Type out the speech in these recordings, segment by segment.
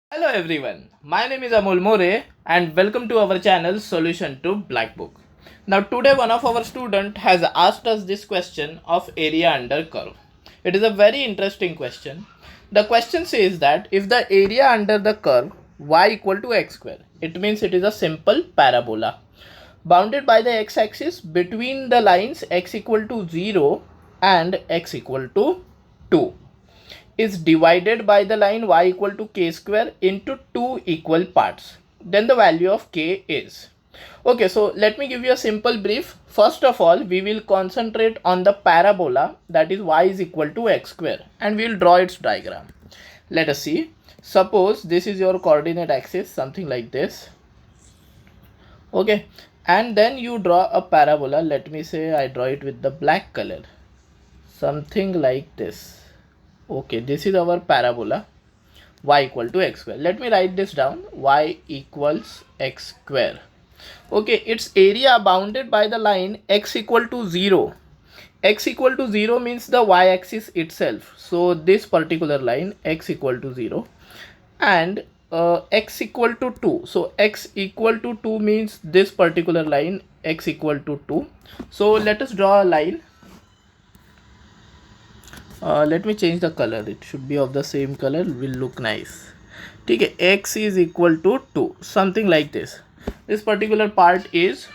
Hello everyone, my name is Amol More and welcome to our channel Solution to Black Book. Now today one of our student has asked us this question of area under curve. It is a very interesting question. The question says that if the area under the curve y equal to x square, it means it is a simple parabola bounded by the x-axis between the lines x equal to 0 and x equal to 2 is divided by the line y equal to k square into two equal parts. Then the value of k is. Okay, so let me give you a simple brief. First of all, we will concentrate on the parabola, that is y is equal to x square, and we will draw its diagram. Let us see. Suppose this is your coordinate axis, something like this. Okay, and then you draw a parabola. Let me say I draw it with the black color, something like this. Okay, this is our parabola y equal to x square. Let me write this down. Y equals x square. Okay, its area bounded by the line x equal to 0. X equal to 0 means the y axis itself. So this particular line x equal to 0 and x equal to 2. So x equal to 2 means this particular line x equal to 2. So let us draw a line. Let me change the color. It should be of the same color, will look nice. Okay, x is equal to 2, something like this. This particular part is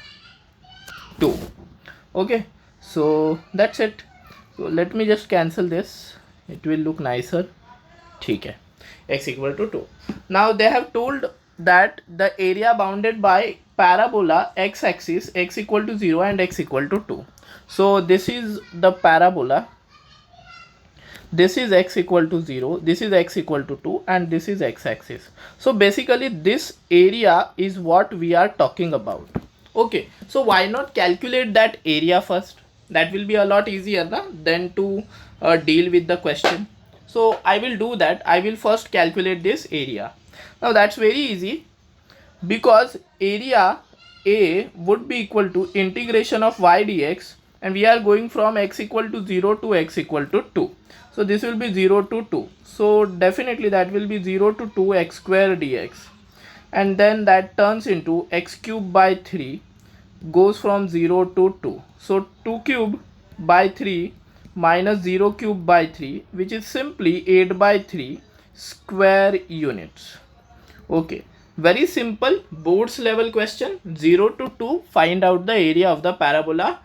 2. Okay, so that's it. So let me just cancel this, it will look nicer. Okay, x equal to 2. Now they have told that the area bounded by parabola x axis x equal to 0 and x equal to 2. So this is the parabola. This is x equal to 0, this is x equal to 2, and this is x axis. So basically this area is what we are talking about. Okay, so why not calculate that area first? That will be a lot easier than to deal with the question. So I will do that. I will first calculate this area. Now that's very easy, because area A would be equal to integration of y dx, and we are going from x equal to 0 to x equal to 2. So this will be 0 to 2. So definitely that will be 0 to 2 x square dx, and then that turns into x cube by 3 goes from 0 to 2. So 2 cube by 3 minus 0 cube by 3, which is simply 8 by 3 square units. Okay, very simple boards level question. 0 to 2, find out the area of the parabola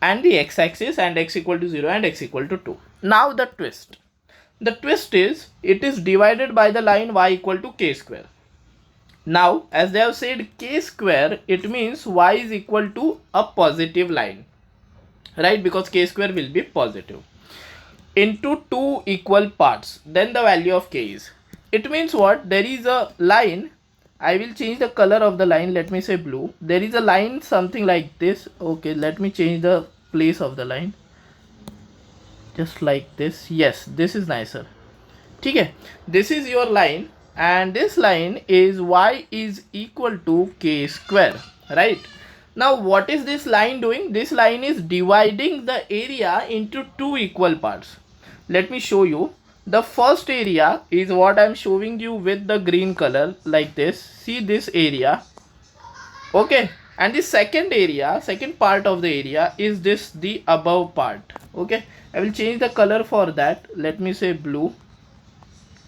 and the x-axis, and x equal to 0 and x equal to 2. Now the twist. The twist is it is divided by the line y equal to k square. Now as they have said k square, it means y is equal to a positive line, right? Because k square will be positive, into two equal parts. Then the value of k is. It means what? There is a line. I will change the color of the line. Let me say blue. There is a line something like this. Okay, let me change the place of the line. Just like this. Yes, this is nicer. Okay, this is your line, and this line is y is equal to k square, right? Now what is this line doing? This line is dividing the area into two equal parts. Let me show you. The first area is what I am showing you with the green color, like this. See this area. Okay, and the second area, second part of the area is this, the above part. Okay, I will change the color for that. Let me say blue.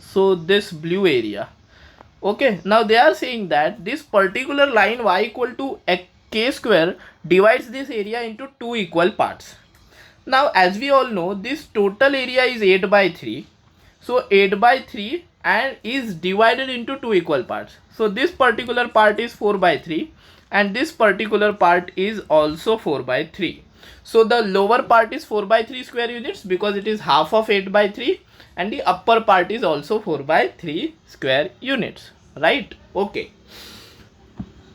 So this blue area. Okay, now they are saying that this particular line y equal to k square divides this area into two equal parts. Now as we all know, this total area is 8 by 3. So 8 by 3 and is divided into two equal parts. So this particular part is 4 by 3 and this particular part is also 4 by 3. So the lower part is 4 by 3 square units because it is half of 8 by 3, and the upper part is also 4 by 3 square units, right? Okay.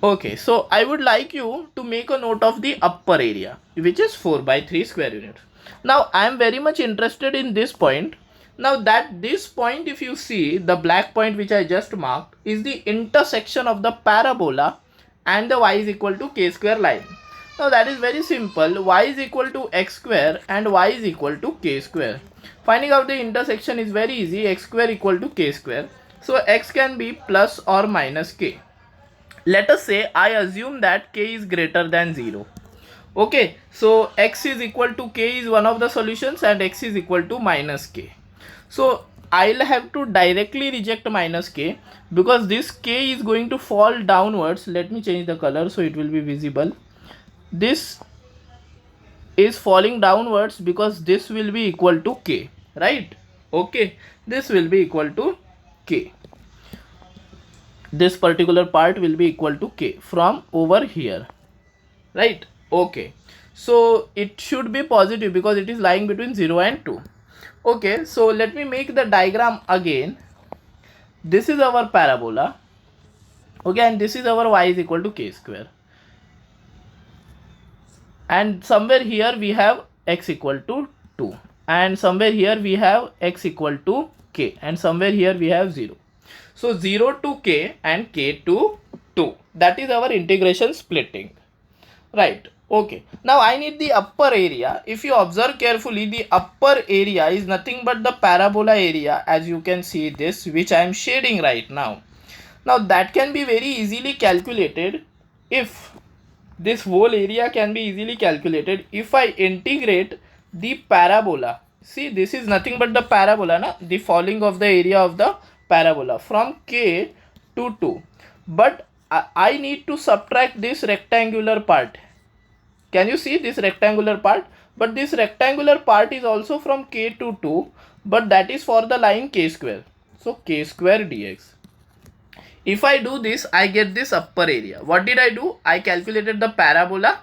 Okay, so I would like you to make a note of the upper area, which is 4 by 3 square units. Now I am very much interested in this point. Now that this point, if you see the black point which I just marked, is the intersection of the parabola and the y is equal to k square line. Now that is very simple. Y is equal to x square and y is equal to k square. Finding out the intersection is very easy. X square equal to k square. So x can be plus or minus k. Let us say I assume that k is greater than 0. Okay, so x is equal to k is one of the solutions and x is equal to minus k. So I'll have to directly reject minus k because this k is going to fall downwards. Let me change the color so it will be visible. This is falling downwards because this will be equal to k, right? Okay, this will be equal to k. This particular part will be equal to k from over here, right? Okay, so it should be positive because it is lying between 0 and 2. Okay, so let me make the diagram again. This is our parabola, okay, and this is our y is equal to k square, and somewhere here we have x equal to 2, and somewhere here we have x equal to k, and somewhere here we have 0. So 0 to k and k to 2, that is our integration splitting, right? Okay, now I need the upper area. If you observe carefully, the upper area is nothing but the parabola area, as you can see this, which I am shading right now. Now that can be very easily calculated. If this whole area can be easily calculated if I integrate the parabola. See, this is nothing but the parabola, na? The falling of the area of the parabola from k to 2. But I need to subtract this rectangular part. Can you see this rectangular part? But this rectangular part is also from k to 2, but that is for the line k square. So k square dx. If I do this, I get this upper area. What did I do? I calculated the parabola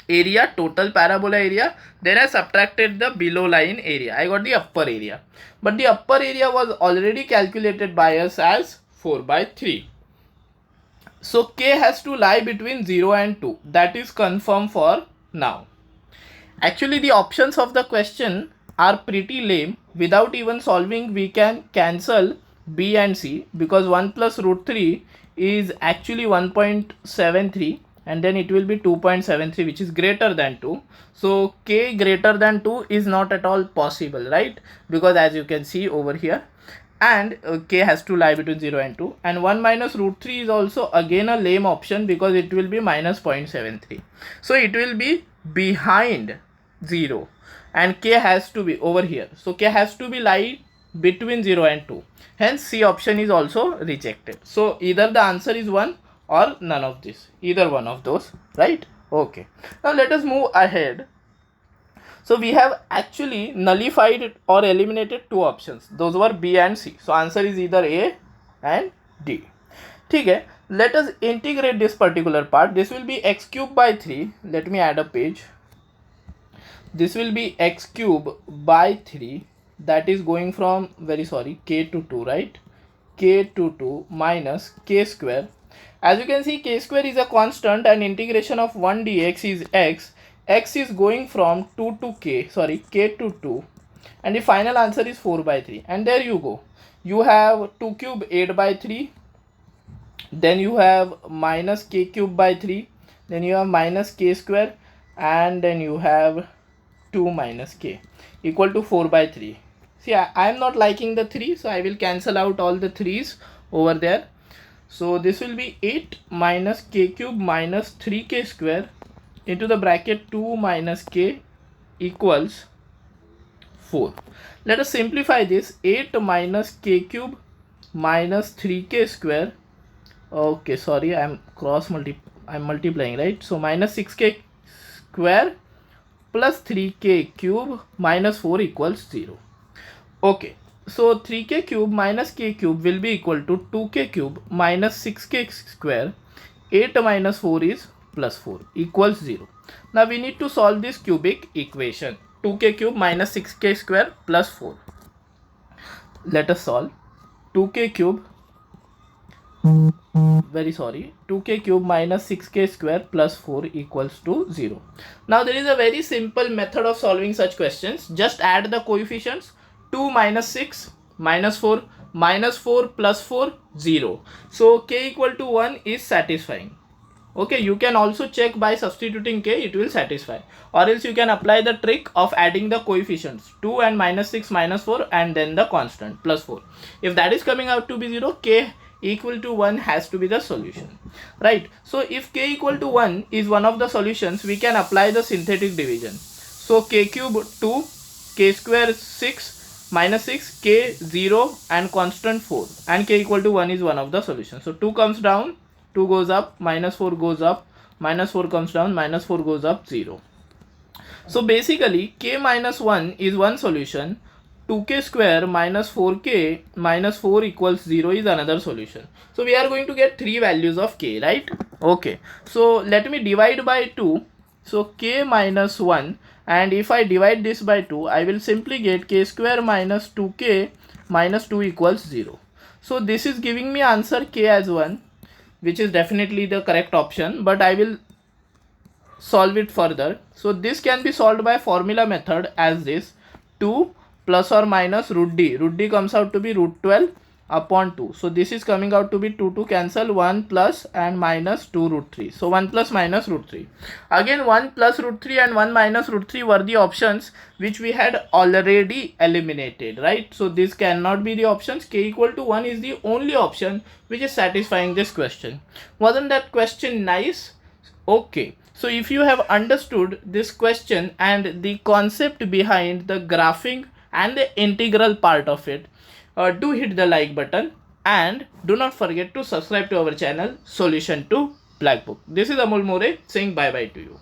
area, total parabola area. Then I subtracted the below line area. I got the upper area. But the upper area was already calculated by us as 4 by 3. So k has to lie between 0 and 2. That is confirmed for now. Actually, the options of the question are pretty lame. Without even solving, we can cancel b and c because 1 plus root 3 is actually 1.73, and then it will be 2.73, which is greater than 2. So k greater than 2 is not at all possible, right? Because as you can see over here, and k has to lie between 0 and 2, and 1 minus root 3 is also again a lame option because it will be minus 0.73. So it will be behind 0, and k has to be over here. So k has to be lie between 0 and 2. Hence C option is also rejected. So either the answer is 1 or none of this, either one of those, right? Okay, now let us move ahead. So we have actually nullified or eliminated two options. Those were B and C. So answer is either A and D. Okay, let us integrate this particular part. This will be x cube by 3. Let me add a page. This will be x cube by 3. That is going from, k to 2, right? K to 2 minus k square. As you can see, k square is a constant and integration of 1 dx is x. X is going from 2 to k to 2, and the final answer is 4 by 3. And there you go. You have 2 cube 8 by 3. Then you have minus k cube by 3. Then you have minus k square, and then you have 2 minus k equal to 4 by 3. See, I am not liking the 3, so I will cancel out all the 3's over there. So this will be 8 minus k cube minus 3k square into the bracket 2 minus k equals 4. Let us simplify this. 8 minus k cube minus 3k square. Okay, sorry, I'm multiplying, right? So minus 6k square plus 3k cube minus 4 equals 0. Okay, so 3k cube minus k cube will be equal to 2k cube minus 6k square. 8 minus 4 is plus 4 equals 0. Now we need to solve this cubic equation. 2k cube minus 6k square plus 4. Let us solve. 2k cube 2k cube minus 6k square plus 4 equals to 0. Now there is a very simple method of solving such questions. Just add the coefficients. 2 minus 6 minus 4 minus 4 plus 4 0. So k equal to 1 is satisfying. Okay, you can also check by substituting k, it will satisfy, or else you can apply the trick of adding the coefficients 2 and -6 -4 and then the constant plus 4. If that is coming out to be 0, k equal to 1 has to be the solution, right? So if k equal to 1 is one of the solutions, we can apply the synthetic division. So k cube 2, k square 6, -6, k 0 and constant 4, and k equal to 1 is one of the solutions. So 2 comes down, 2 goes up, -4 goes up, -4 comes down, -4 goes up, 0. So basically k minus 1 is one solution, 2k square minus 4k minus 4 equals 0 is another solution. So we are going to get 3 values of k, right? Okay, so let me divide by 2. So k minus 1, and if I divide this by 2, I will simply get k square minus 2k minus 2 equals 0. So this is giving me answer k as 1, which is definitely the correct option, but I will solve it further. So this can be solved by formula method as this: 2 plus or minus root d. Root d comes out to be root 12 upon 2. So this is coming out to be 2 to cancel, 1 plus and minus 2 root 3. So 1 plus minus root 3. Again 1 plus root 3 and 1 minus root 3 were the options which we had already eliminated, right? So this cannot be the options. K equal to 1 is the only option which is satisfying this question. Wasn't that question nice? Okay. So if you have understood this question and the concept behind the graphing and the integral part of it, do hit the like button and do not forget to subscribe to our channel Solution to Blackbook. This is Amol More saying bye bye to you.